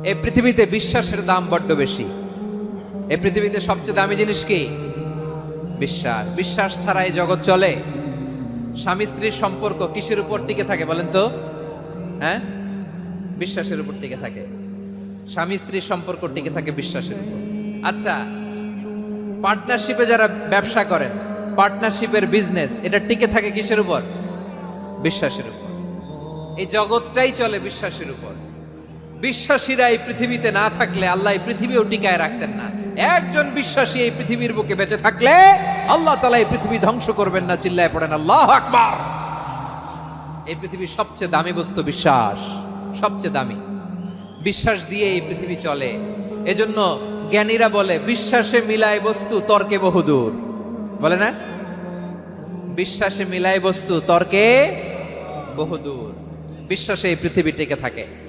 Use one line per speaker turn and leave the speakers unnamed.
এই পৃথিবীতে বিশ্বাসের দাম বড্ড বেশি। এই পৃথিবীতে সবচেয়ে দামি জিনিস কি? বিশ্বাস। বিশ্বাস ছাড়া এই জগৎ চলে? স্বামী স্ত্রীর সম্পর্ক কিসের উপর টিকে থাকে বলেন তো? হ্যাঁ, বিশ্বাসের উপর টিকে থাকে। স্বামী স্ত্রীর সম্পর্ক টিকে থাকে বিশ্বাসের উপর। আচ্ছা, পার্টনারশিপে যারা ব্যবসা করেন, পার্টনারশিপের বিজনেস, এটা টিকে থাকে কিসের উপর? বিশ্বাসের উপর। এই জগৎটাই চলে বিশ্বাসের উপর। বিশ্বাসীরা এই পৃথিবীতে না থাকলে আল্লাহ এই পৃথিবীও টিকায় রাখতেন না। একজন বিশ্বাসী এই পৃথিবীর বুকে বেঁচে থাকলে আল্লাহ তাআলা এই পৃথিবী ধ্বংস করবেন না। চিল্লায় পড়েন আল্লাহু আকবার। এই পৃথিবীর সবচেয়ে দামি বস্তু বিশ্বাস, সবচেয়ে দামি। বিশ্বাস দিয়ে এই পৃথিবী চলে। এজন্য জ্ঞানীরা বলে বিশ্বাসে মিলায় বস্তু, তর্কে বহুদূর। বলে না? বিশ্বাসে মিলায় বস্তু, তর্কে বহুদূর। বিশ্বাসে এই পৃথিবী টিকে থাকে।